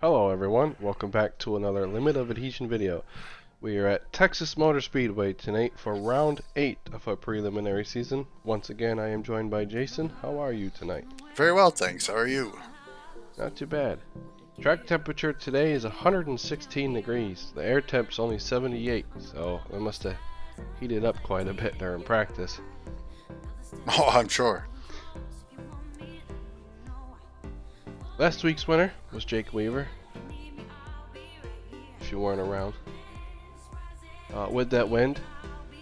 Hello everyone, welcome back to another Limit of Adhesion video. We are at Texas Motor Speedway tonight for round 8 of our preliminary season. Once again, I am joined by Jason. How are you tonight? Very well, thanks. How are you? Not too bad. Track temperature today is 116 degrees. The air temp's only 78, so it must have heated up quite a bit during practice. Oh, I'm sure. Last week's winner was Jake Weaver, if you weren't around. With that win,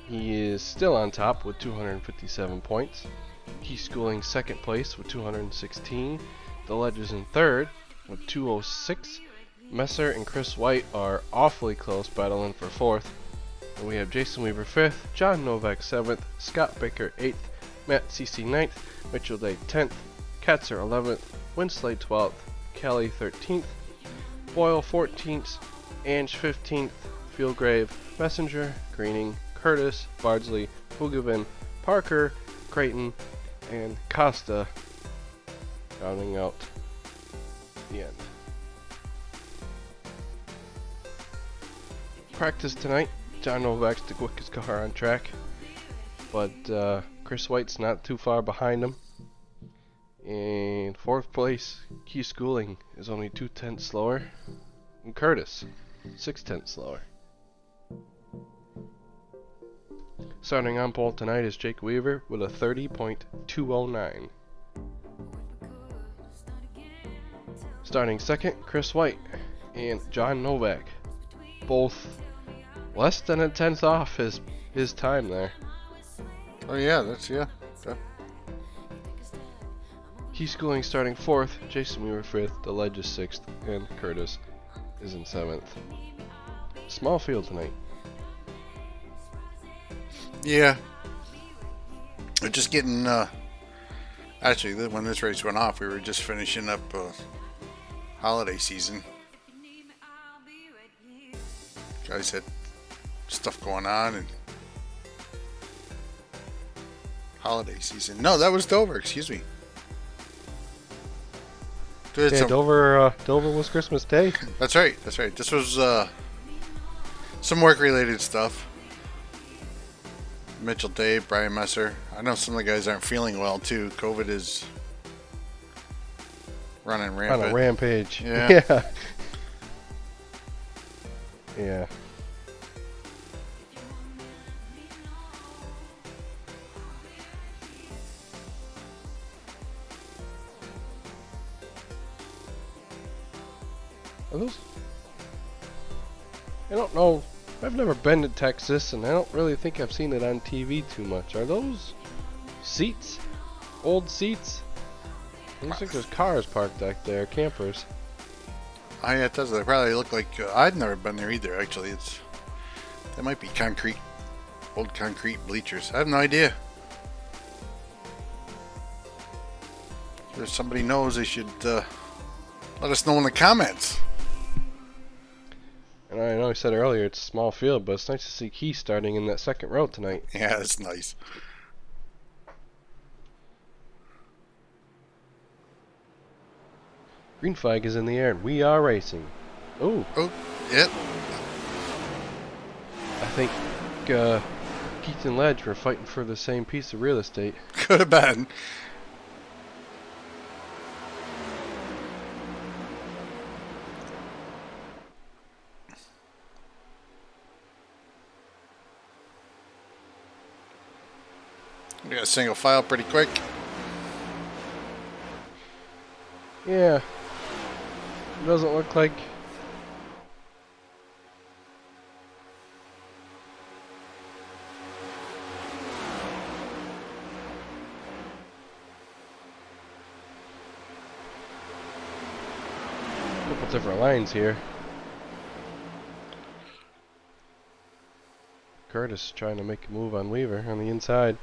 he is still on top with 257 points. He's schooling second place with 216. The Ledge is in third with 206. Messer and Chris White are awfully close, battling for fourth. And we have Jason Weaver 5th, John Novak 7th, Scott Baker 8th, Matt CC 9th, Mitchell Day 10th, Katzer 11th, Winsley 12th, Kelly 13th, Boyle 14th, Ange 15th, Fieldgrave, Messenger, Greening, Curtis, Bardsley, Hoogevin, Parker, Creighton, and Costa rounding out the end. Practice tonight, John Novak's the quickest car on track, but Chris White's not too far behind him. In fourth place, Key Schooling is only 2/10 slower, and Curtis 6/10 slower. Starting on pole tonight is Jake Weaver with a 30.209. Starting second, Chris White and John Novak, both less than a tenth off his time there. Oh yeah, that's yeah. Key Schooling starting fourth, Jason Weaver 5th, The Ledge is 6th, and Curtis is in 7th. Small field tonight. Yeah. We're just getting, actually, when this race went off, we were just finishing up holiday season. Guys had stuff going on and holiday season. No, that was Dover, excuse me. Yeah, Dover was Christmas Day. That's right. This was some work-related stuff. Mitchell Dave, Brian Messer. I know some of the guys aren't feeling well too. COVID is running rampant. On a rampage. Yeah. Yeah. Are those? I don't know. I've never been to Texas, and I don't really think I've seen it on TV too much. Are those seats? Old seats? Looks like there's cars parked back there, campers. Yeah, it does. They probably look like I've never been there either. Actually, that might be concrete, old concrete bleachers. I have no idea. If somebody knows, they should let us know in the comments. And I know I said earlier it's a small field, but it's nice to see Key starting in that second row tonight. Yeah, that's nice. Green flag is in the air, and we are racing. Oh, Yep. I think Keith and Ledge were fighting for the same piece of real estate. Could have been. We got a single file pretty quick. Yeah. It doesn't look like couple different lines here. Curtis trying to make a move on Weaver on the inside.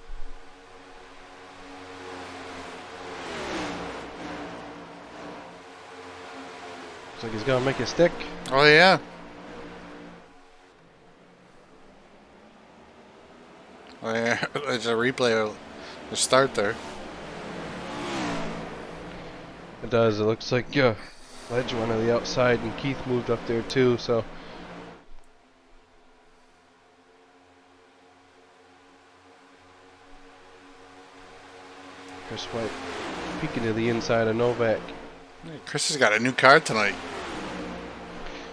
Looks like he's gonna make it stick. Oh yeah. Oh yeah. There's a replay of the start there. It does. It looks like Ledge went to the outside and Keith moved up there too. So. Chris White peeking to the inside of Novak. Hey, Chris has got a new car tonight.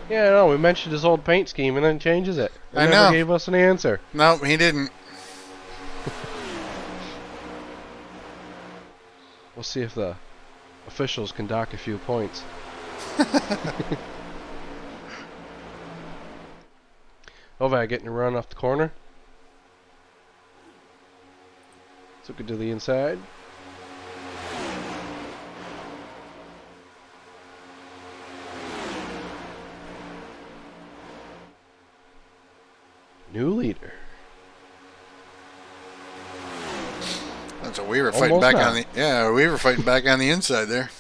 Yeah, I know. We mentioned his old paint scheme and then changes it. I Never know. gave us an answer. No, he didn't. We'll see if the officials can dock a few points. Novak getting a run off the corner. Took it to the inside. New leader. That's a Weaver fighting back on the Weaver fighting back on the inside there.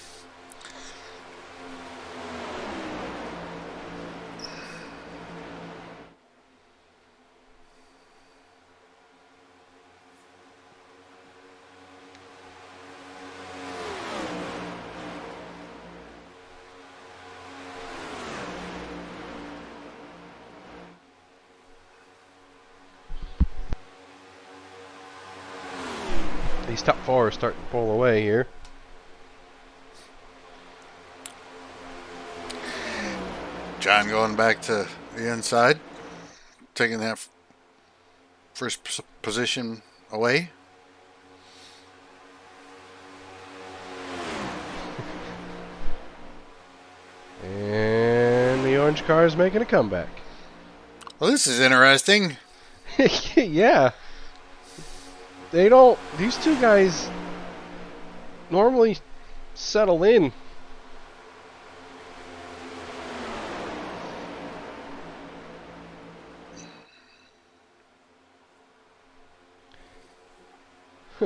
These top four are starting to pull away here. John going back to the inside, taking that first position away. And the orange car is making a comeback. Well, this is interesting. Yeah. These two guys normally settle in.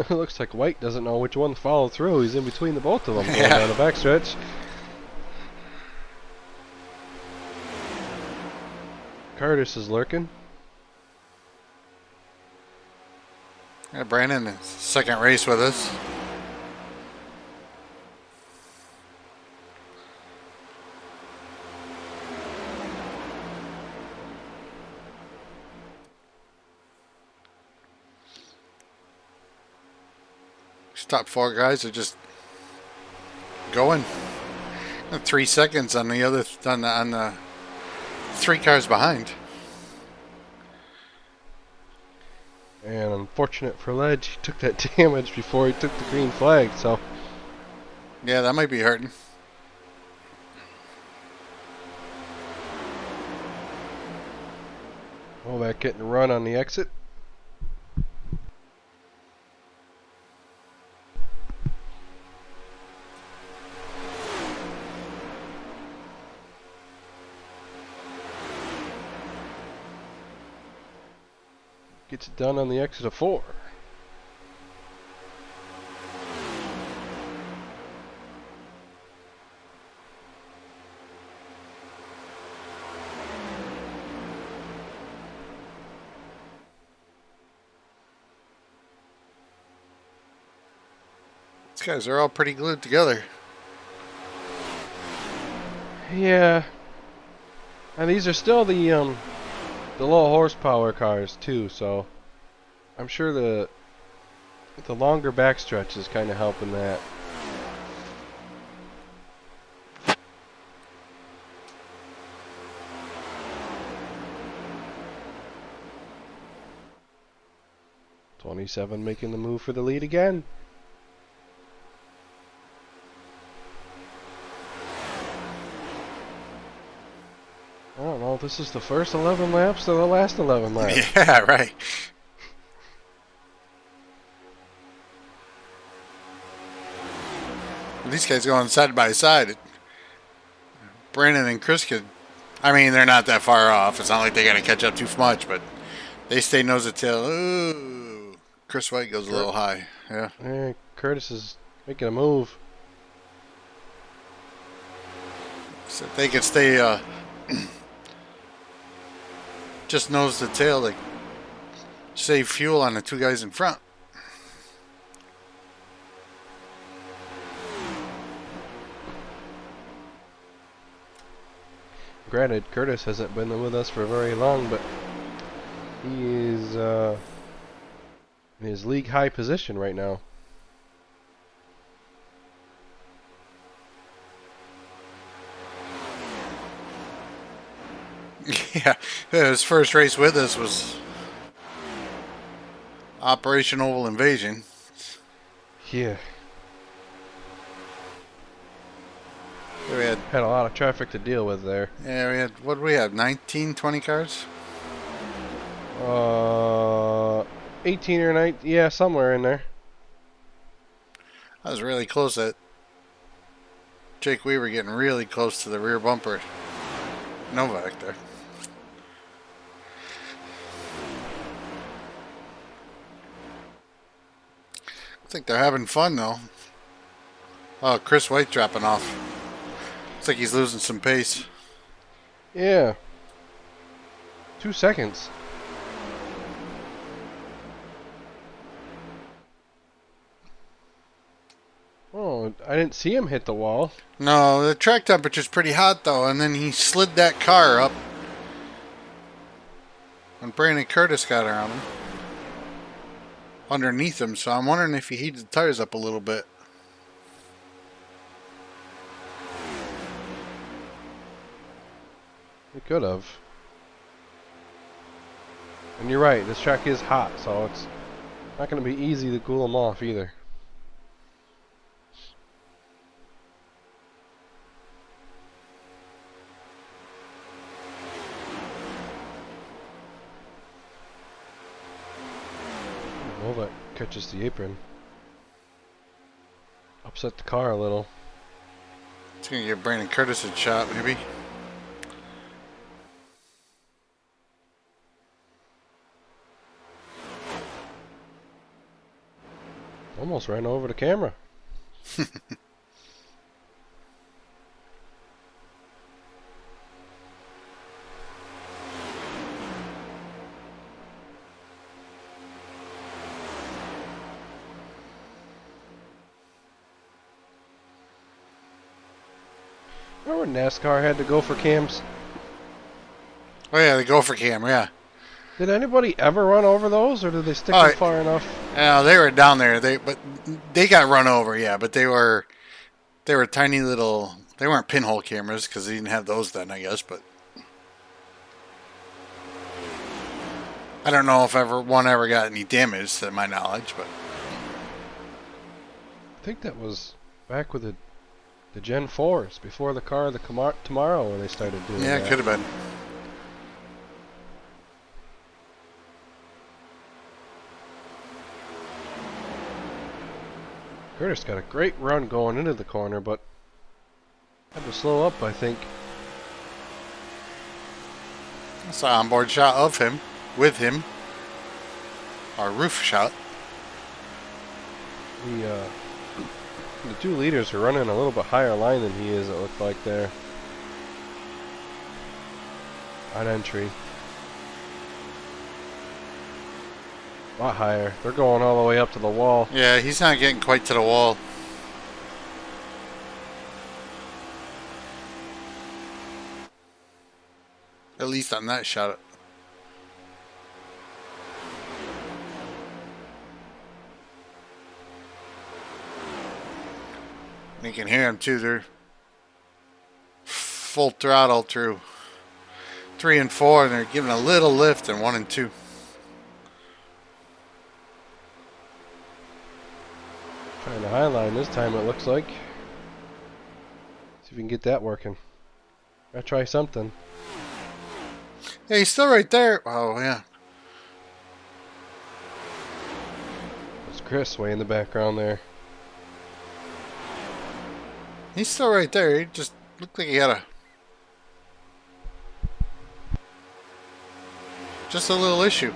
Looks like White doesn't know which one to follow through. He's in between the both of them going down the backstretch. Curtis is lurking. Yeah, Brandon, second race with us. These top four guys are just going. And 3 seconds on the other on the 3 cars behind. And unfortunate for Ledge, he took that damage before he took the green flag, so. Yeah, that might be hurting. Novak getting a run on the exit. Gets it done on the exit of 4. These guys are all pretty glued together. Yeah. And these are still the low horsepower cars too, so I'm sure the longer backstretch is kind of helping that. '27 making the move for the lead again. I don't know if this is the first 11 laps or the last 11 laps. Yeah, right. These guys going side by side. Brandon and Chris could. I mean, they're not that far off. It's not like they got to catch up too much, but they stay nose to tail. Ooh, Chris White goes a little high. Yeah. Curtis is making a move. So if they could stay just nose to tail, they save fuel on the two guys in front. Granted, Curtis hasn't been with us for very long, but he is in his league high position right now. Yeah, his first race with us was Operation Oval Invasion. Yeah. We had a lot of traffic to deal with there. Yeah, we had, what did we have, 19, 20 cars? 18 or 19, yeah, somewhere in there. I was really close at Jake Weaver getting really close to the rear bumper. Novak there. I think they're having fun though. Oh, Chris White dropping off. Looks like he's losing some pace. Yeah. 2 seconds. Oh, I didn't see him hit the wall. No, the track temperature's pretty hot though, and then he slid that car up when Brandon Curtis got around him. Underneath him, so I'm wondering if he heated the tires up a little bit. He could have. And you're right, this track is hot, so it's not going to be easy to cool them off either. That catches the apron. Upset the car a little. It's going to give Brandon Curtis a shot, maybe. Almost ran over the camera. Remember when NASCAR had to go for cams? Oh yeah, the gopher cam, yeah. Did anybody ever run over those, or did they stick them far enough? Yeah, they were down there. But they got run over, yeah. But they were tiny little. They weren't pinhole cameras because they didn't have those then, I guess. But I don't know if one ever got any damage to my knowledge. But I think that was back with the Gen 4s before the car the tomorrow when they started doing that. Yeah, it could have been. Curtis got a great run going into the corner, but had to slow up, I think. That's an onboard shot of him, with him. Our roof shot. The two leaders are running a little bit higher line than he is, it looked like there. On entry. A lot higher. They're going all the way up to the wall. Yeah, he's not getting quite to the wall. At least on that shot. You can hear them too. They're full throttle through 3 and 4, and they're giving a little lift in 1 and 2. Trying to highline this time, it looks like. See if we can get that working. Gotta try something. Yeah, he's still right there. Oh, yeah. There's Chris way in the background there. He's still right there. He just looked like he had a Just a little issue.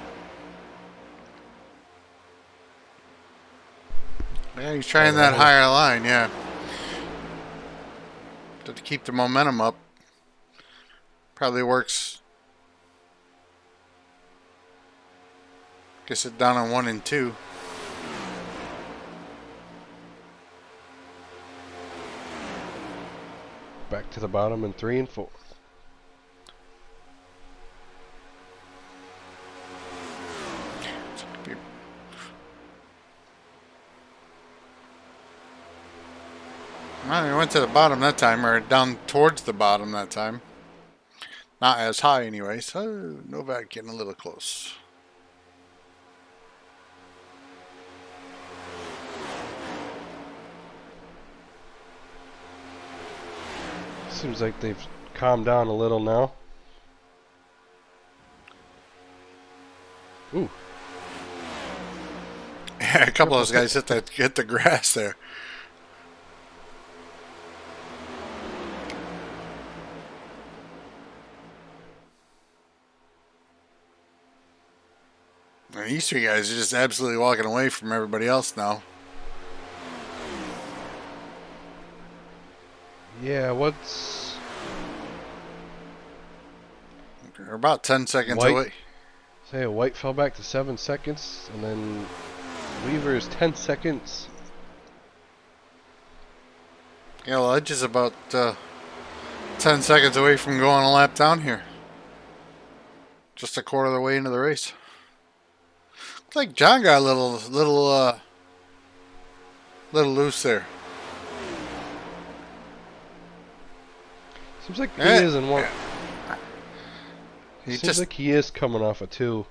Yeah, he's trying that higher line, yeah. To keep the momentum up. Probably works. Guess it down on 1 and 2. Back to the bottom in 3 and 4. Well, he went to the bottom that time, or down towards the bottom that time. Not as high anyway, so Novak getting a little close. Seems like they've calmed down a little now. Ooh. Yeah, a couple of those guys hit the grass there. And these 3 guys are just absolutely walking away from everybody else now. Yeah, what's... They're about 10 seconds away. Say White fell back to 7 seconds, and then Weaver is 10 seconds. Yeah, well, Edge is about 10 seconds away from going a lap down here. Just a quarter of the way into the race. Looks like John got a little loose there. Seems like he is in one. He Seems like he is coming off a 2.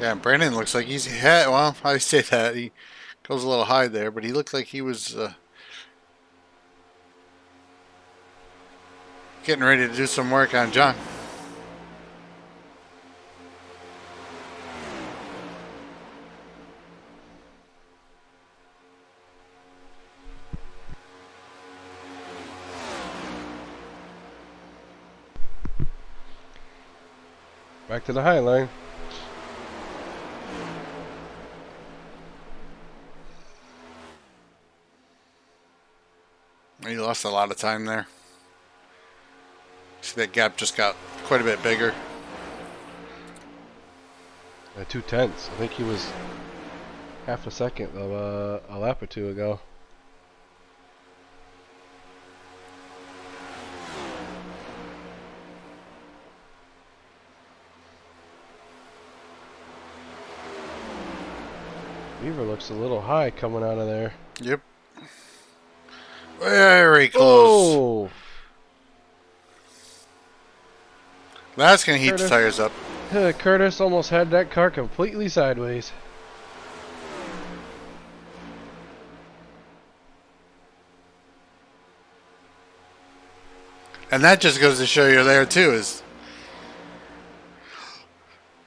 Yeah, Brandon looks like he's had. Well, I say that he goes a little high there, but he looked like he was getting ready to do some work on John. Back to the high line. He lost a lot of time there. See, that gap just got quite a bit bigger. 2/10. I think he was half a second of a lap or 2 ago. Beaver looks a little high coming out of there. Yep. Very close. Oh! That's going to heat the tires up. Curtis almost had that car completely sideways. And that just goes to show you there too is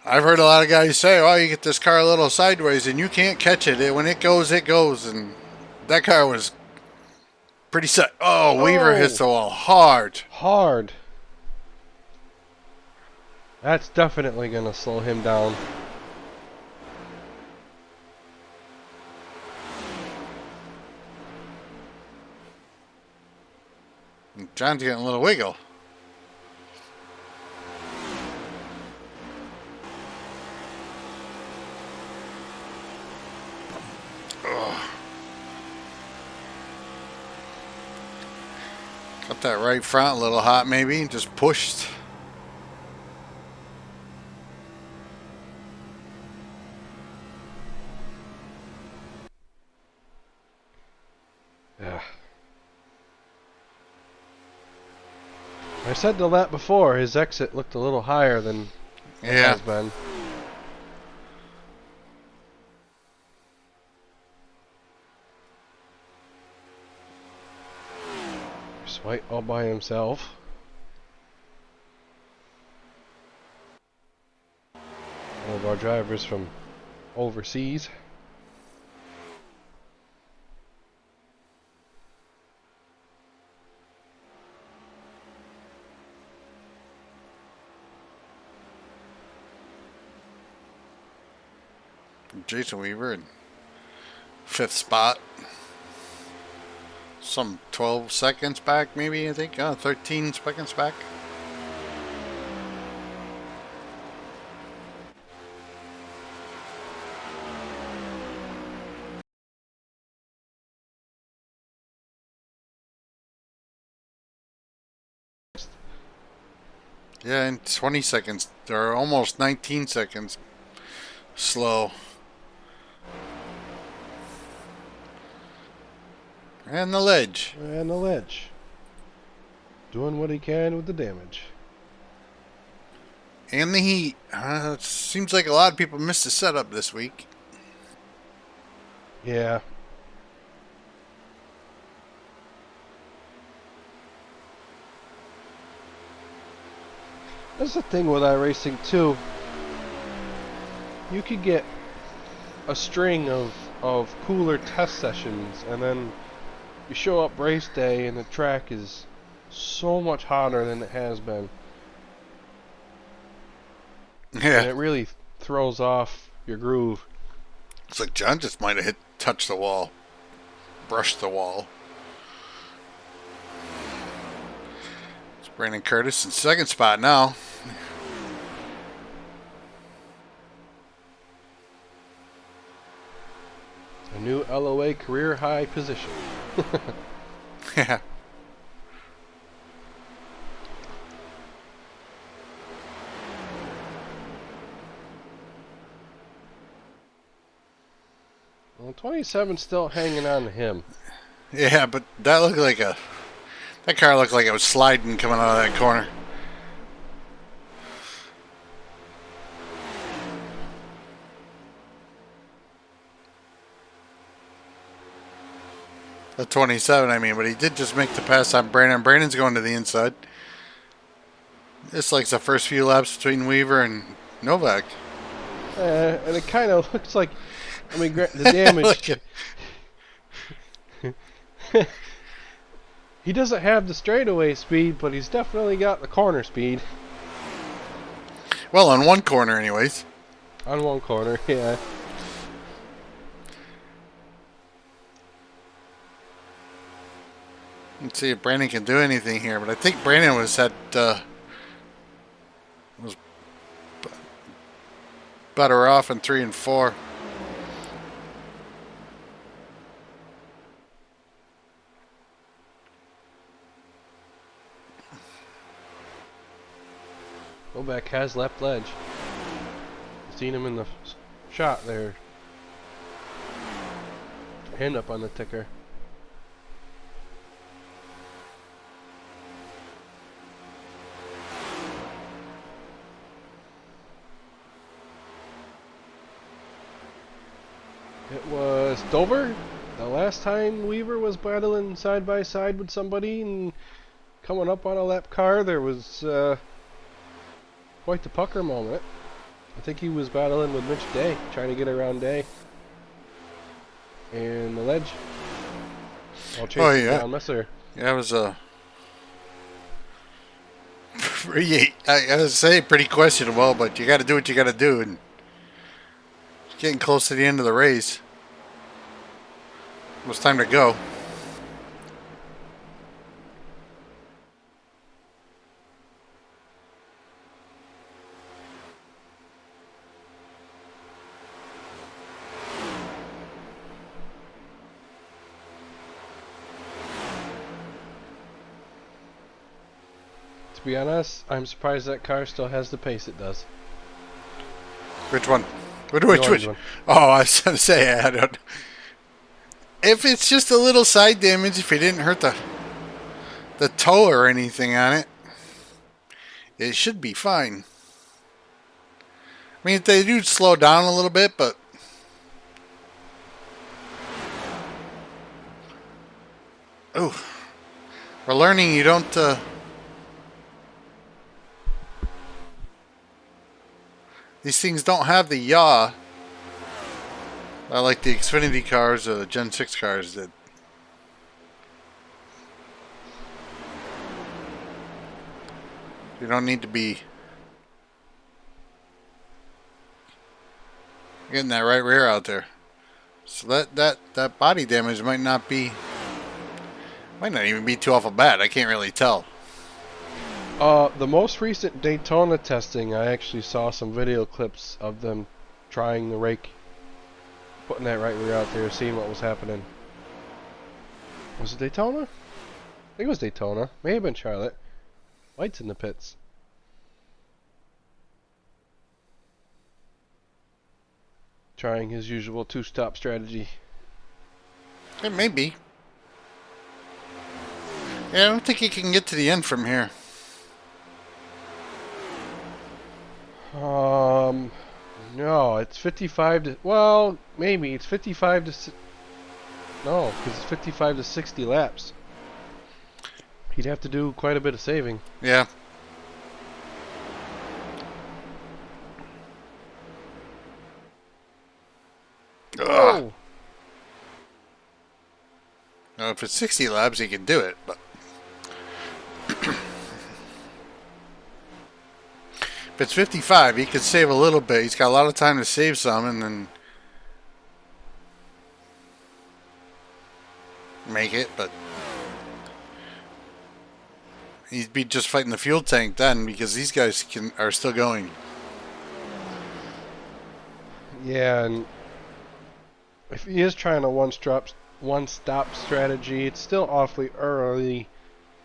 I've heard a lot of guys say, "Oh, you get this car a little sideways and you can't catch it. When it goes, it goes." And that car was pretty set. Oh, Weaver hits the wall hard. Hard. That's definitely going to slow him down. John's getting a little wiggle. Got that right front a little hot maybe, just pushed. Yeah. I said the lap before, his exit looked a little higher than it has been. White all by himself. One of our drivers from overseas. Jason Weaver in 5th spot. Some 12 seconds back, maybe, I think. 13 seconds back. Yeah, in 20 seconds, or almost 19 seconds slow. And the ledge. And the ledge. Doing what he can with the damage. And the heat. It seems like a lot of people missed the setup this week. Yeah. That's the thing with iRacing too. You could get a string of cooler test sessions, and then you show up race day and the track is so much hotter than it has been. Yeah. And it really throws off your groove. It's like John just might have touched the wall. Brushed the wall. It's Brandon Curtis in 2nd spot now. A new LOA career high position. Yeah. Well, 27's still hanging on to him. Yeah, but that looked like that car looked like it was sliding coming out of that corner. The 27, I mean, but he did just make the pass on Brandon. Brandon's going to the inside. It's like the first few laps between Weaver and Novak. And it kind of looks like, I mean, the damage. He doesn't have the straightaway speed, but he's definitely got the corner speed. Well, on one corner, anyways. On one corner, yeah. Let's see if Brandon can do anything here, but I think Brandon was better off in 3 and 4. Novak has left ledge. Seen him in the shot there. Hand up on the ticker. It was Dover. The last time Weaver was battling side by side with somebody and coming up on a lap car, there was quite the pucker moment. I think he was battling with Mitch Day, trying to get around Day. And the ledge. Oh, yeah. Down Messer. Yeah, it was I would say pretty questionable, but you got to do what you got to do. And it's getting close to the end of the race. It was time to go. To be honest, I'm surprised that car still has the pace it does. Which one? Which? One. Oh, I was going to say, I don't. If it's just a little side damage, if it didn't hurt the toe or anything on it, it should be fine. I mean, they do slow down a little bit, but oh, we're learning you don't. These things don't have the yaw like the Xfinity cars or the Gen 6 cars did. You don't need to be Getting that right rear out there. So that body damage might not even be too awful bad. I can't really tell. The most recent Daytona testing, I actually saw some video clips of them trying the rake, putting that right rear out there, seeing what was happening. Was it Daytona? I think it was Daytona. May have been Charlotte. White's in the pits. Trying his usual two-stop strategy. It may be. Yeah, I don't think he can get to the end from here. No, it's 55 to, well, maybe it's 55 to, no, because it's 55 to 60 laps. He'd have to do quite a bit of saving. Yeah. Oh. Now, if it's 60 laps, he can do it, but if it's 55, he could save a little bit. He's got a lot of time to save some and then make it, but he'd be just fighting the fuel tank then because these guys are still going. Yeah, and if he is trying a one-stop strategy, it's still awfully early,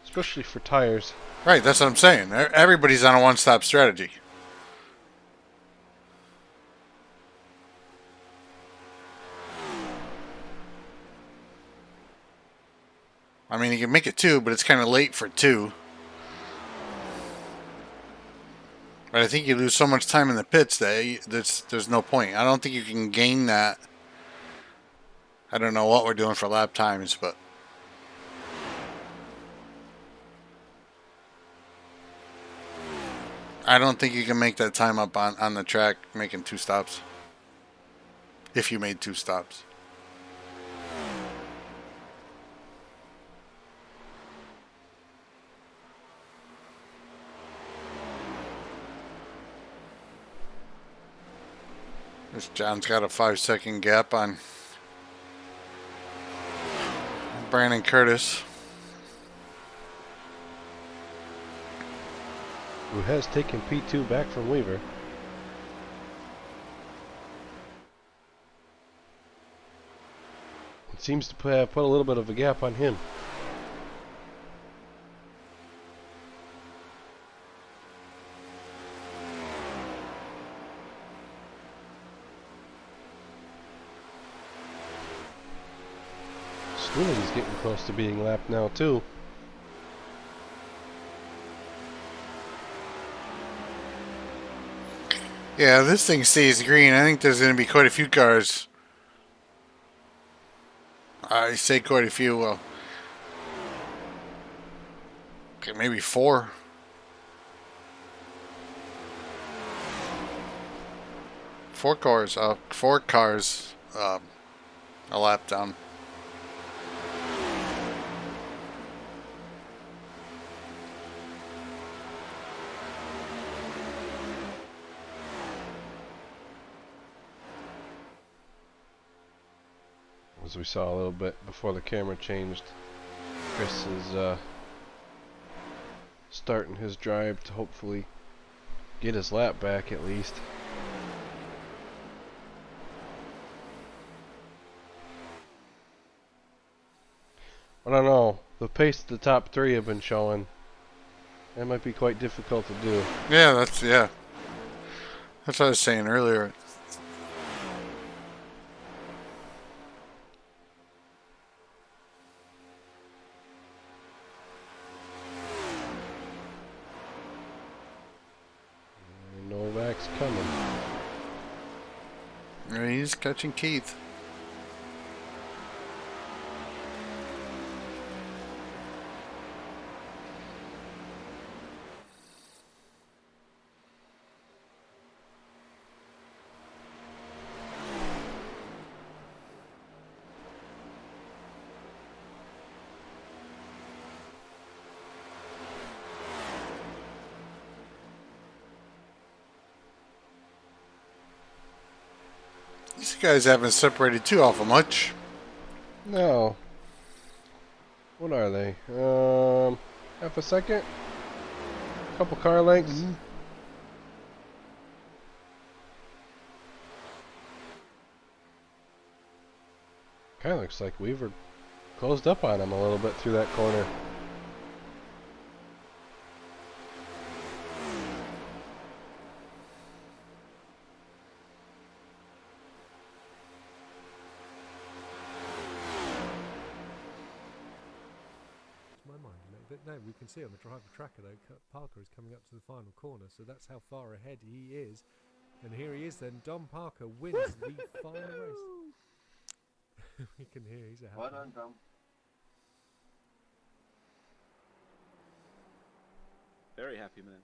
especially for tires. Right, that's what I'm saying. Everybody's on a one-stop strategy. I mean, he can make it 2, but it's kind of late for 2. But I think you lose so much time in the pits that there's no point. I don't think you can gain that. I don't know what we're doing for lap times, but I don't think you can make that time up on the track making 2 stops. If you made 2 stops. This John's got a 5-second gap on Brandon Curtis, who has taken P2 back from Weaver. It seems to put a little bit of a gap on him. He's getting close to being lapped now too. Yeah, this thing stays green. I think there's going to be quite a few cars. I say quite a few. Well, okay, maybe 4. 4 cars. 4 cars. A lap down. As we saw a little bit before the camera changed, Chris is starting his drive to hopefully get his lap back at least. I don't know, the pace the top 3 have been showing, that might be quite difficult to do. Yeah, that's what I was saying earlier. Novak's coming. He's catching Keith. These guys haven't separated too awful much. No. What are they? Half a second? Couple car lengths? Mm-hmm. Kind of looks like Weaver closed up on him a little bit through that corner. My mind a little bit. No, we can see on the driver tracker though, Parker is coming up to the final corner, so that's how far ahead he is. And here he is then. Dom Parker wins the final race. We can hear he's a happy. Well done, Dom. Very happy man.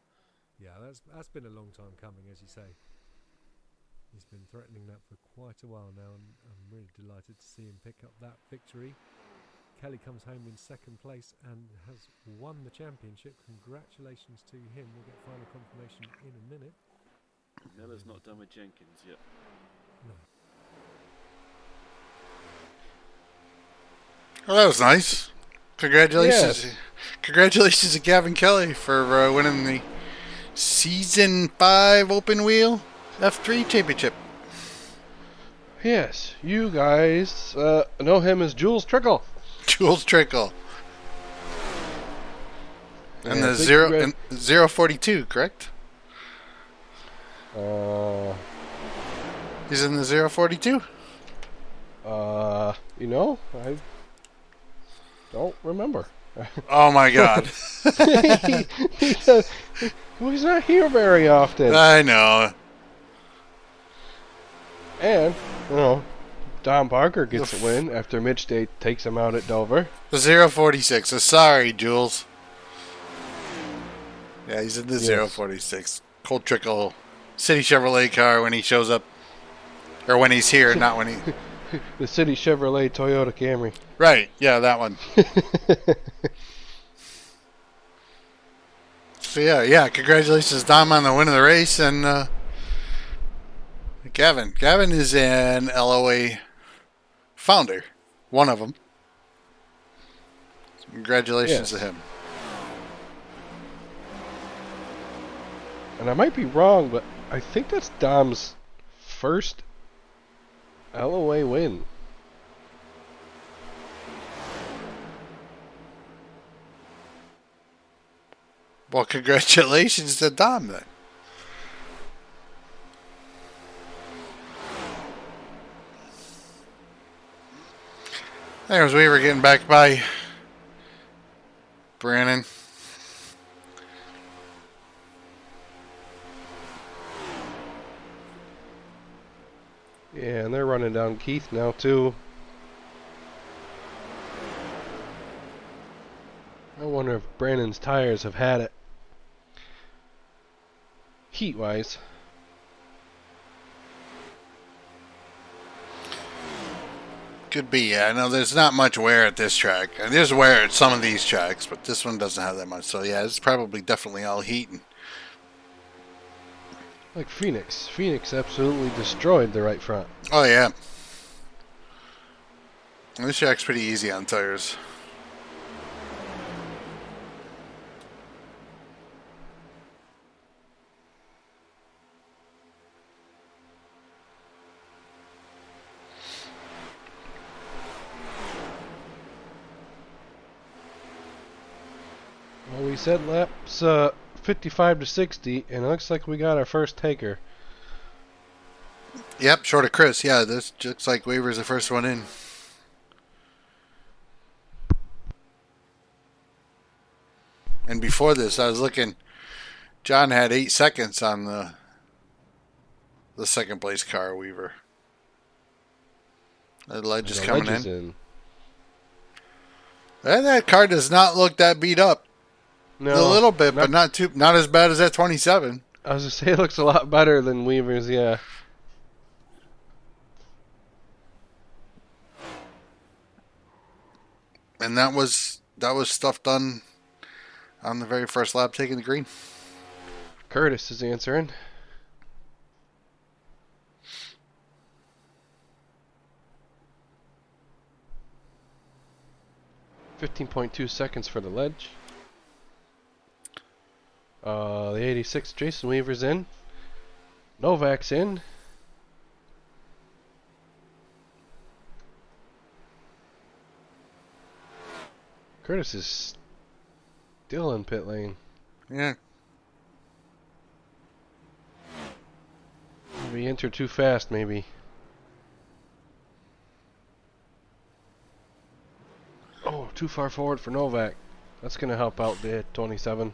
Yeah, that's been a long time coming, as you say. He's been threatening that for quite a while now, and I'm really delighted to see him pick up that victory. Kelly comes home in second place and has won the championship. Congratulations to him. We'll get final confirmation in a minute. Miller's not done with Jenkins yet. No. Well, that was nice. Congratulations. Yes. Congratulations to Gavin Kelly for winning the Season 5 Open Wheel F3 Championship. Yes, you guys know him as Jules Trickle. Jules Trickle. And Yeah, the 042, correct? He's in the 042? You know, I don't remember. Oh my god. He's not here very often. I know. And, you know, Dom Parker gets a win after Mitch Day takes him out at Dover. The 046. So sorry, Jules. Yeah, he's in the Yes. 046. Cold Trickle. City Chevrolet car when he shows up. Or when he's here, not when he... The City Chevrolet Toyota Camry. Right, yeah, that one. So yeah, congratulations, Dom, on the win of the race, and Gavin. Gavin is an LOA founder, one of them. So congratulations to him. And I might be wrong, but I think that's Dom's first LOA win. Well, congratulations to Dom then. There's Weaver getting back by Brandon. Yeah, and they're running down Keith now too. I wonder if Brandon's tires have had it. Heat-wise. Could be, yeah. I know there's not much wear at this track. And there's wear at some of these tracks, but this one doesn't have that much. So yeah, it's probably definitely all heating. Like Phoenix. Phoenix absolutely destroyed the right front. Oh yeah. This track's pretty easy on tires. Well, we said laps 55 to 60, and it looks like we got our first taker. Yep, short of Chris. Yeah, this looks like Weaver's the first one in. And before this, I was looking. John had 8 seconds on the second place car, Weaver. The ledge is coming in. And that car does not look that beat up. No, a little bit, but not as bad as that 27. I was gonna say it looks a lot better than Weaver's, yeah. And that was stuff done on the very first lap, taking the green. Curtis is answering. 15.2 seconds for the ledge. The 86, Jason Weaver's in. Novak's in. Curtis is still in pit lane. Yeah. We entered too fast, maybe. Oh, too far forward for Novak. That's going to help out the 27.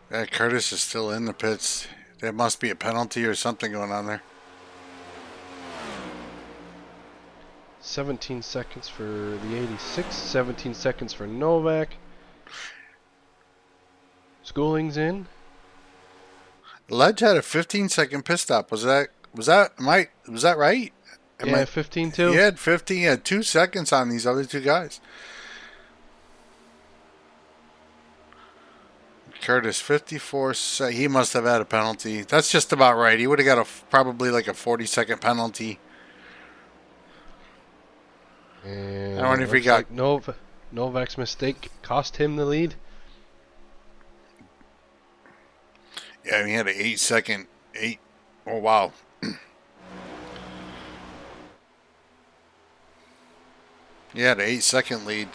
Yeah, Curtis is still in the pits. There must be a penalty or something going on there. 17 seconds for the 86. 17 seconds for Novak. Schooling's in. Ledge had a 15-second pit stop. Was that right? Yeah, 15 too. He had 15. He had 2 seconds on these other two guys. Curtis 54. He must have had a penalty. That's just about right. He would have got probably like a 40-second penalty. And I wonder if he got Novak's mistake cost him the lead. Yeah, he had an 8-second. Oh wow. He had an 8-second lead.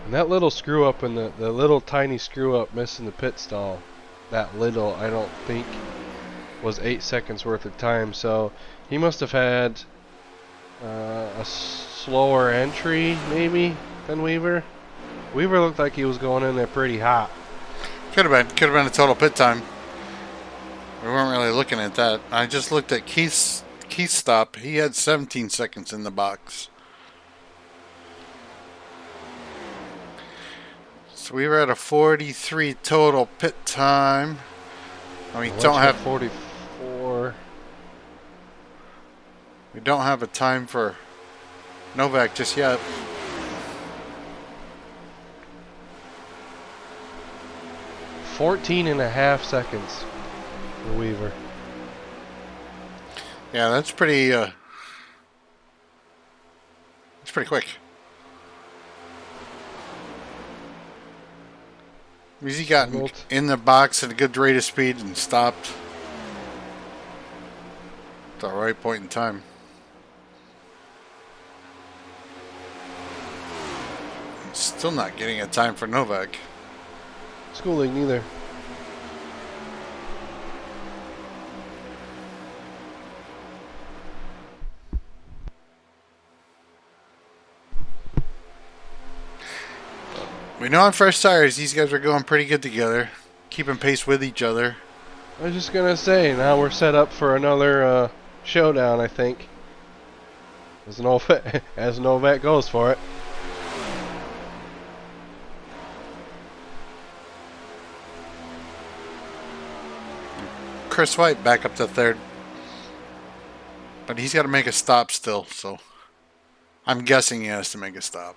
And that little screw up in the little tiny screw up missing the pit stall, that little, I don't think was 8 seconds worth of time. So he must have had a slower entry maybe than Weaver. Weaver looked like he was going in there pretty hot. Could have been a total pit time. We weren't really looking at that. I just looked at Keith's stop. He had 17 seconds in the box. So we were at a 43 total pit time. And we don't have 44. We don't have a time for Novak just yet. .14.5 seconds for Weaver. Yeah, that's pretty quick. He got in the box at a good rate of speed and stopped at the right point in time. Still not getting a time for Novak. Schooling neither. We know on fresh tires these guys are going pretty good together, keeping pace with each other. I was just gonna say, now we're set up for another showdown, I think. As Novak goes for it. Chris White back up to third. But he's got to make a stop still, so I'm guessing he has to make a stop.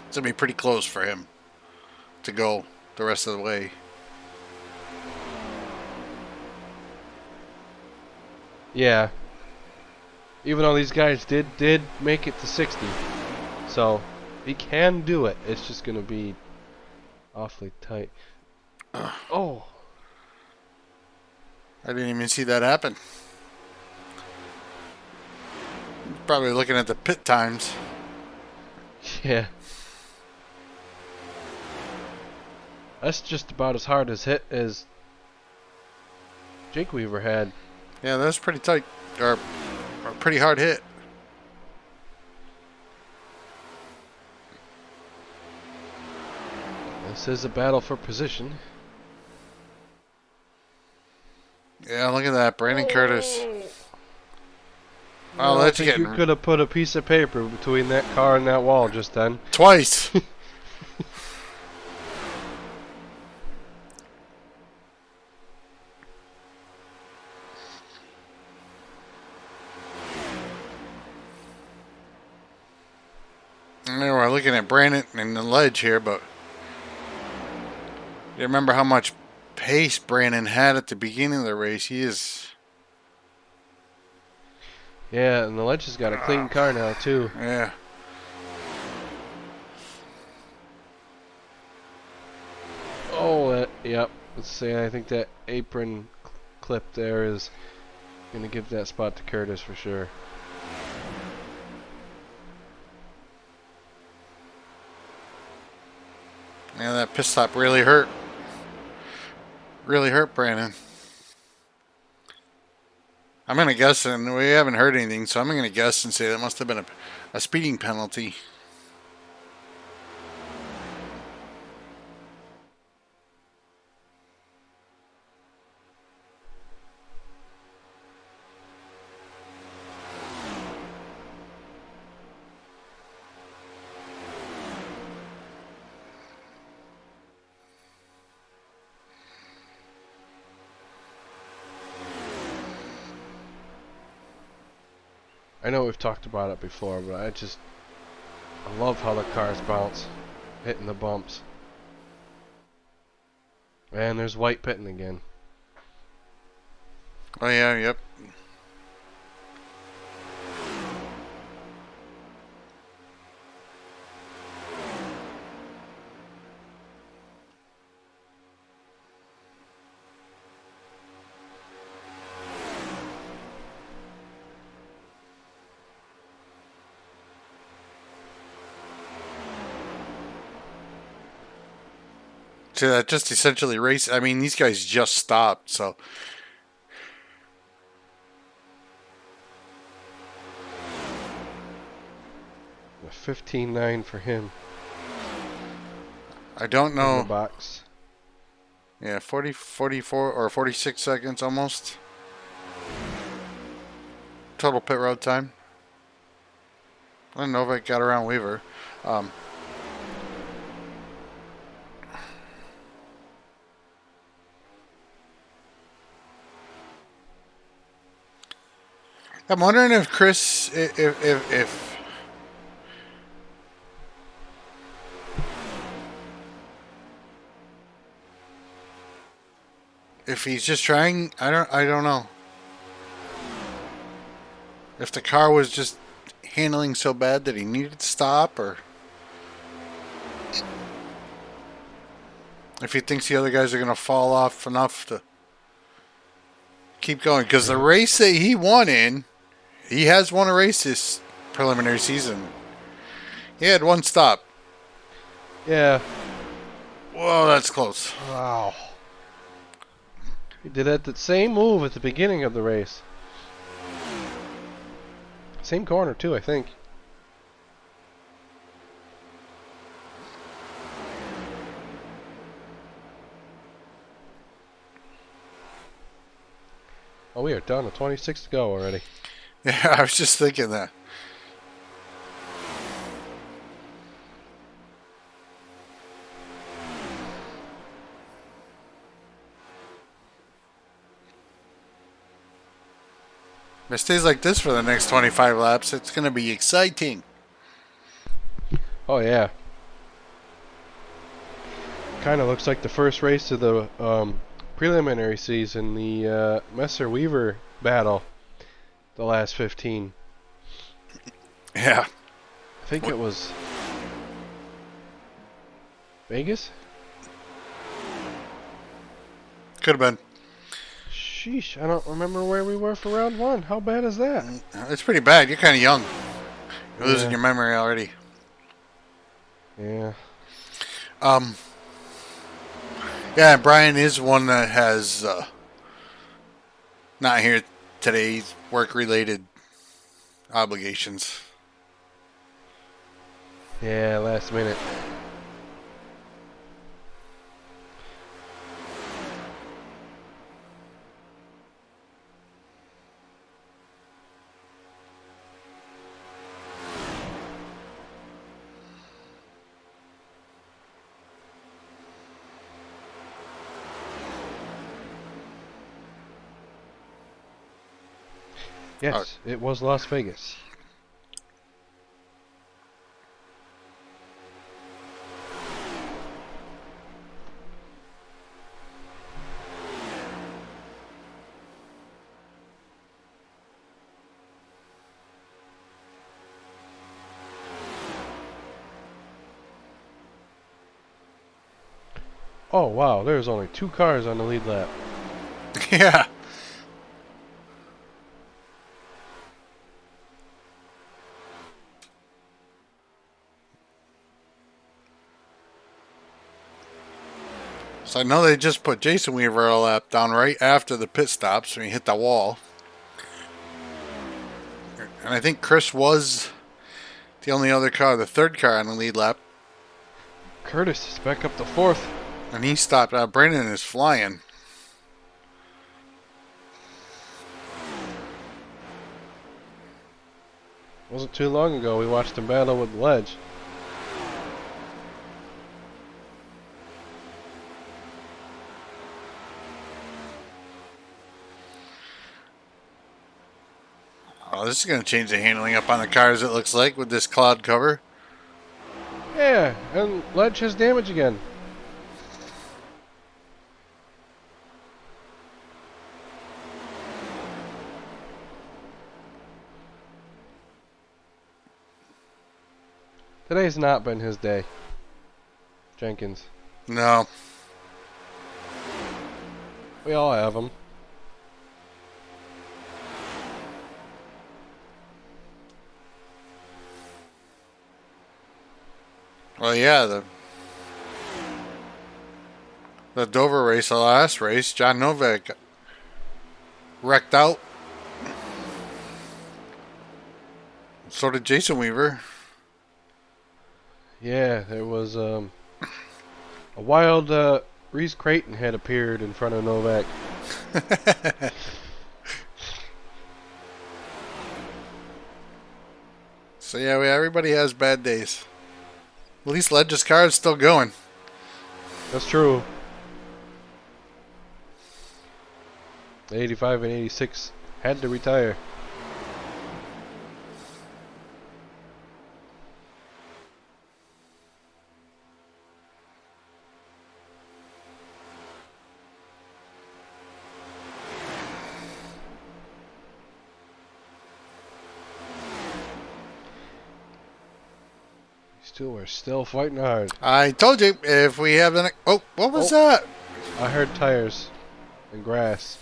It's going to be pretty close for him to go the rest of the way. Yeah. Even though these guys did make it to 60. So, he can do it. It's just going to be awfully tight. Oh. I didn't even see that happen. Probably looking at the pit times. Yeah. That's just about as hard as hit as Jake Weaver had. Yeah, that was pretty tight. Or a pretty hard hit. This is a battle for position. Yeah, look at that. Brandon Curtis. Oh, that's you could have put a piece of paper between that car and that wall just then. Twice. We're looking at Brandon and the ledge here, but you remember how much pace Brandon had at the beginning of the race. He is... Yeah, and the Ledge's got a clean car now too. Yeah. Oh, yep. Let's see. I think that apron clip there is gonna give that spot to Curtis for sure. Yeah, that pit stop really hurt. Really hurt Brandon. I'm going to guess, and we haven't heard anything, so I'm going to guess and say that must have been a speeding penalty. I know we've talked about it before, but I love how the cars bounce, hitting the bumps. And there's White pitting again. Oh, yeah, yep. So that just essentially race. I mean, these guys just stopped, so. A 15.9 for him. I don't In know. the box. Yeah, 40, 44, or 46 seconds almost. Total pit road time. I don't know if I got around Weaver. I'm wondering if Chris, if he's just trying, I don't know. If the car was just handling so bad that he needed to stop, or if he thinks the other guys are going to fall off enough to keep going. Because the race that he won in, he has won a race this preliminary season. He had one stop. Yeah. Whoa, that's close. Wow. He did that same move at the beginning of the race. Same corner too, I think. Oh, we are down to 26 to go already. Yeah, I was just thinking that. If it stays like this for the next 25 laps, it's going to be exciting. Oh, yeah. Kind of looks like the first race of the preliminary season, the Messer-Weaver battle, the last 15. Yeah. I think it was Vegas? Could have been. Sheesh, I don't remember where we were for round one. How bad is that? It's pretty bad. You're kind of young. You're losing your memory already. Yeah. Yeah, Brian is one that has not here today. Work-related obligations. Yeah, last minute. Yes, it was Las Vegas. Oh wow, there's only 2 cars on the lead lap. Yeah. So I know they just put Jason Weaver a lap down right after the pit stops when he hit the wall. And I think Chris was the only other car, the 3rd car on the lead lap. Curtis is back up to 4th. And he stopped. Brandon is flying. Wasn't too long ago we watched him battle with Ledge. Oh, this is going to change the handling up on the cars, it looks like, with this cloud cover. Yeah, and Ledge has damage again. Today's not been his day. Jenkins. No. We all have him. Well, yeah, the Dover race, the last race, John Novak wrecked out. So did Jason Weaver. Yeah, there was a wild Reese Creighton had appeared in front of Novak. So yeah, everybody has bad days. At least Ledge's car is still going. That's true. The 85 and 86 had to retire. We're still fighting hard. I told you, if we have an... Oh, what was that? I heard tires and grass.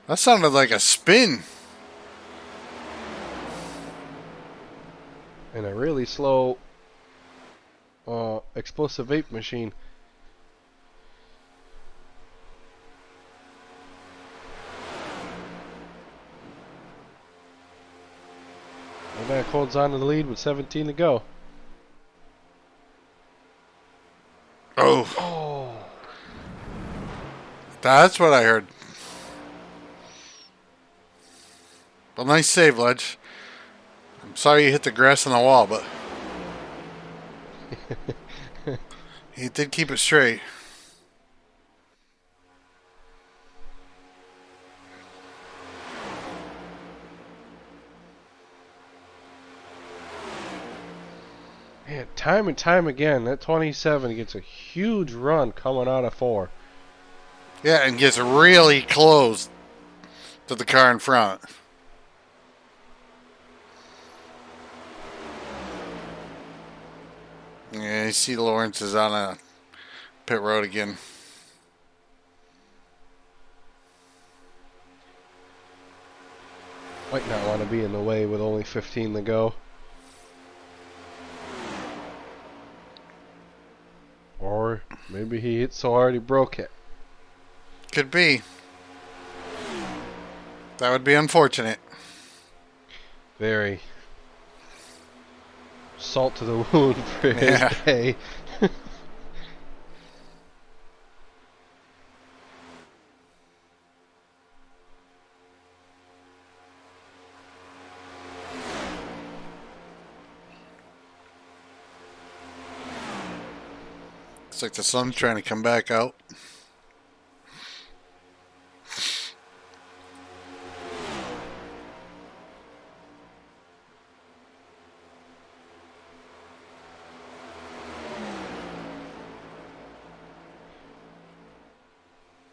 That sounded like a spin. And a really slow explosive vape machine. Novak holds on to the lead with 17 to go. Oh. That's what I heard. Well, nice save, Ledge. I'm sorry you hit the grass on the wall, but he did keep it straight. Man, time and time again, that 27 gets a huge run coming out of 4. Yeah, and gets really close to the car in front. Yeah, you see Lawrence is on a pit road again. Might not want to be in the way with only 15 to go. Or maybe he hit so hard he broke it. Could be. That would be unfortunate. Very. Salt to the wound for his day. Looks like the sun's trying to come back out.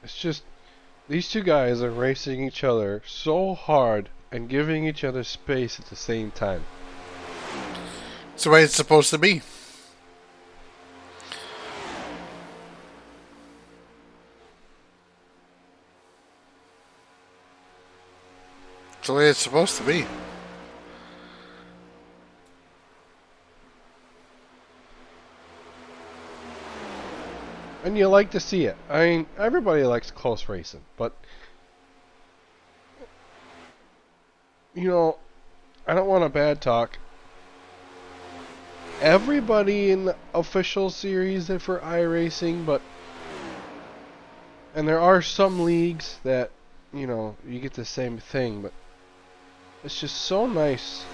It's just, these two guys are racing each other so hard and giving each other space at the same time. It's the way it's supposed to be. the way it's supposed to be. And you like to see it. I mean, everybody likes close racing, but you know, I don't want to bad talk. Everybody in the official series for iRacing, and there are some leagues that, you know, you get the same thing, but it's just so nice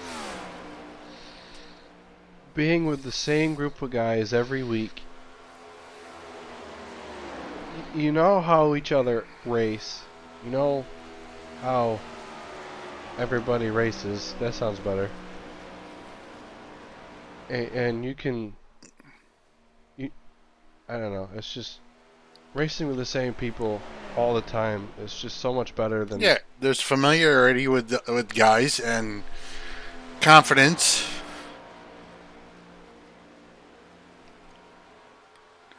being with the same group of guys every week. You know how each other race. You know how everybody races. That sounds better. And you can... I don't know. It's just... Racing with the same people all the time is just so much better than... Yeah, there's familiarity with guys and confidence.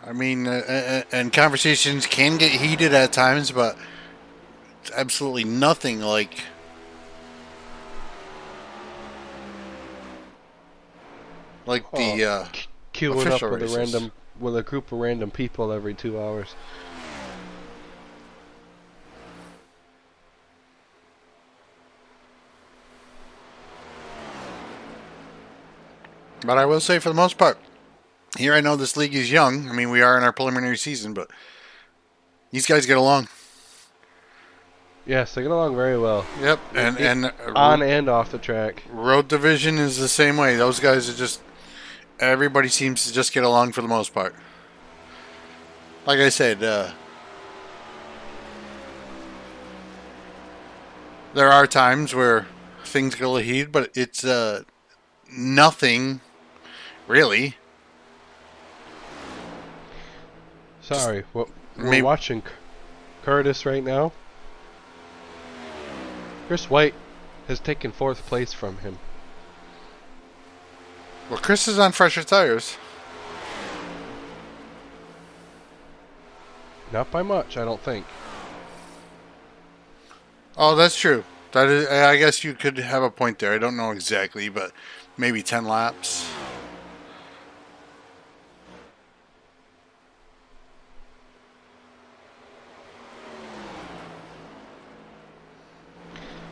I mean, and conversations can get heated at times, but it's absolutely nothing like the queuing up official with races. a group of random people every 2 hours. But I will say, for the most part, here I know this league is young. I mean, we are in our preliminary season, but these guys get along. Yes, they get along very well. Yep, and on and off the track. Road division is the same way. Those guys are just... Everybody seems to just get along for the most part. Like I said, there are times where things get a little heated, but it's nothing, really. Sorry, we're watching Curtis right now. Chris White has taken 4th place from him. Well, Chris is on fresher tires. Not by much, I don't think. Oh, that's true. That is, I guess you could have a point there. I don't know exactly, but maybe 10 laps.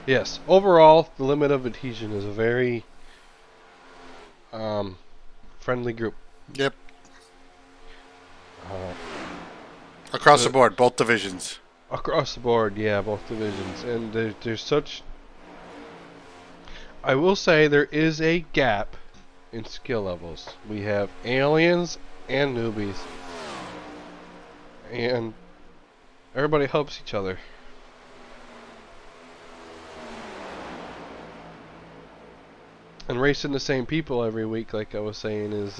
Yes, overall, the limit of Adhesion is a very friendly group. Yep. Across the board, both divisions. Across the board, yeah, both divisions. And there's such... I will say there is a gap in skill levels. We have aliens and newbies. And everybody helps each other. And racing the same people every week, like I was saying, is,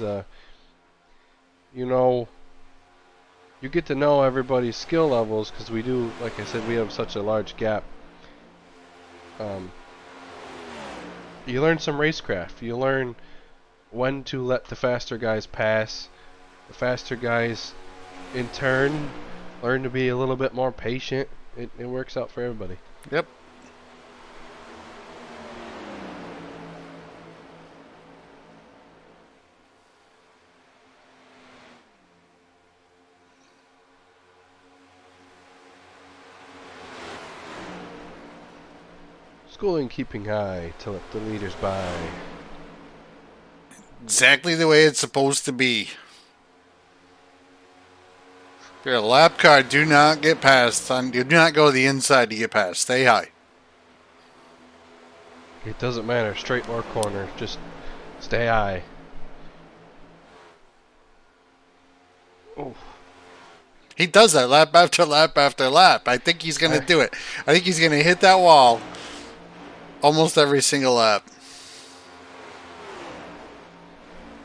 you know, you get to know everybody's skill levels, because we do, like I said, we have such a large gap. You learn some racecraft. You learn when to let the faster guys pass. The faster guys, in turn, learn to be a little bit more patient. It works out for everybody. Yep. Schooling keeping high to let the leaders by. Exactly the way it's supposed to be. If you're a lap car, do not get past. Do not go to the inside to get past. Stay high. It doesn't matter, straight or corner, just stay high. Oh. He does that lap after lap after lap. I think he's going to do it. I think he's going to hit that wall almost every single lap.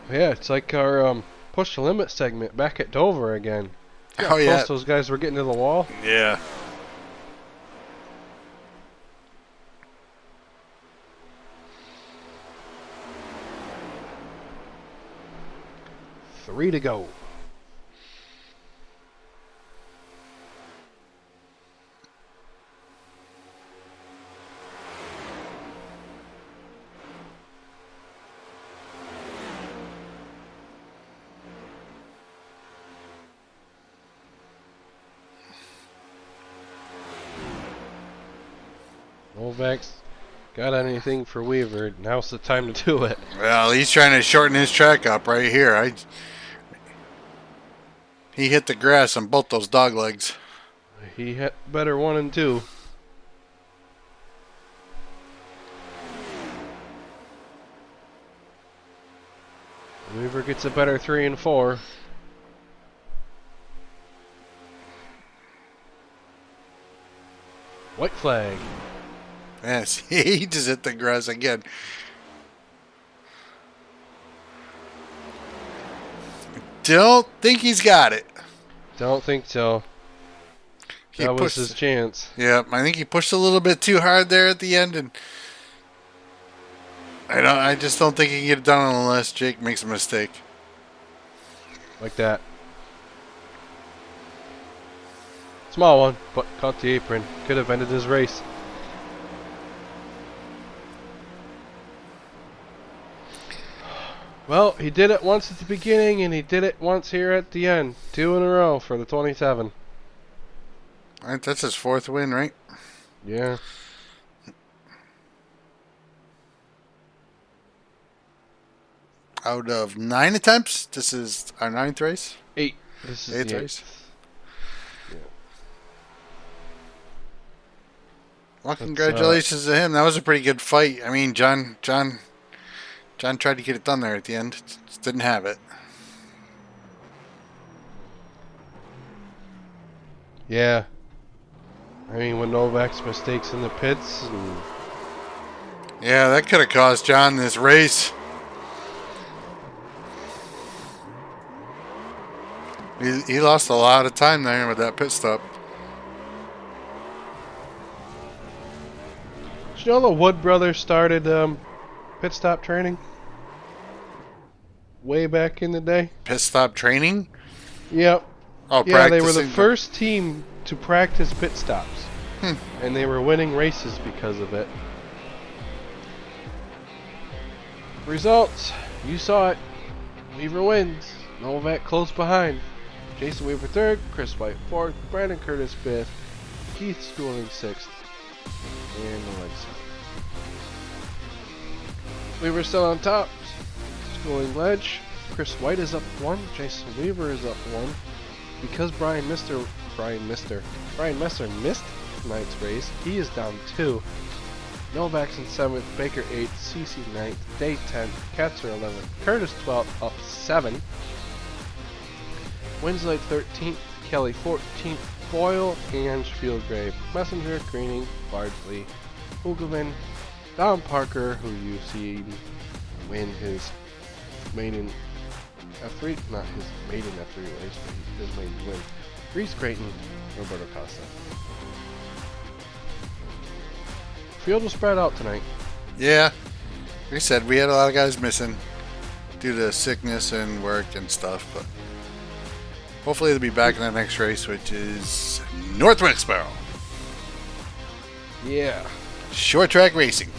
Yeah, it's like our push the limit segment back at Dover again. Oh yeah, those guys were getting to the wall. Yeah. Three to go. Novak's got anything for Weaver, now's the time to do it. Well, he's trying to shorten his track up right here. He hit the grass on both those dog legs. He hit better 1 and 2. Weaver gets a better 3 and 4. White flag. Yes, he just hit the grass again. Don't think he's got it. Don't think so. He That was pushed his chance. Yeah, I think he pushed a little bit too hard there at the end, and I just don't think he can get it done unless Jake makes a mistake. Like that. Small one, but caught the apron. Could have ended his race. Well, he did it once at the beginning, and he did it once here at the end. 2 in a row for the 27. All right, that's his 4th win, right? Yeah. Out of 9 attempts, this is our 9th race. 8. This is 8th the race. 8th. Well, congratulations to him. That was a pretty good fight. I mean, John tried to get it done there at the end. Just didn't have it. Yeah. I mean, with Novak's mistakes in the pits, and Yeah, that could have cost John this race. He lost a lot of time there with that pit stop. did you know the Wood brothers started pit stop training way back in the day? Pit stop training? Yep. Oh, Yeah, they were the practicing. first team to practice pit stops. Hmm. And they were winning races because of it. Results. You saw it. Weaver wins. Novak close behind. Jason Weaver 3rd, Chris White 4th, Brandon Curtis 5th, Keith Schooling 6th, and the legs. Weaver still on top. Schooling ledge. Chris White is up 1. Jason Weaver is up 1. Because Brian Messer missed tonight's race, he is down 2. Novak's in 7th, Baker 8th, CC 9th, Day 10th, Katzer 11th, Curtis 12th, up 7. Winslow 13th, Kelly 14th, Boyle, and Fieldgrave, Messenger, Greening, Bardsley, Hoogleman, Don Parker, who you see win his maiden F3, not his maiden F3 race, but his maiden win. Reese Creighton, Roberto Costa. Field was spread out tonight. Yeah. Like I said, we had a lot of guys missing due to sickness and work and stuff, but hopefully they'll be back in the next race, which is North Wilkesboro. Yeah. Short track racing.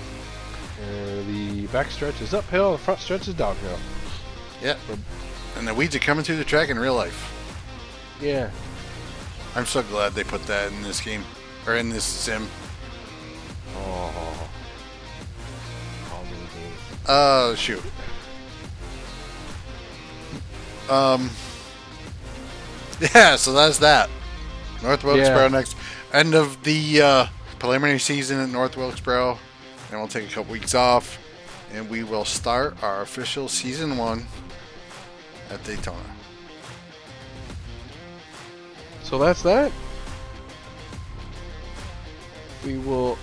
The back stretch is uphill, the front stretch is downhill. Yeah. And the weeds are coming through the track in real life. Yeah. I'm so glad they put that in this game, or in this sim. Oh. Oh, shoot. Yeah, so that's that. North Wilkesboro next. End of the preliminary season at North Wilkesboro. Then we'll take a couple weeks off. And we will start our official season 1 at Daytona. So that's that. We will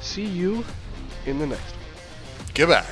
see you in the next one. Goodbye.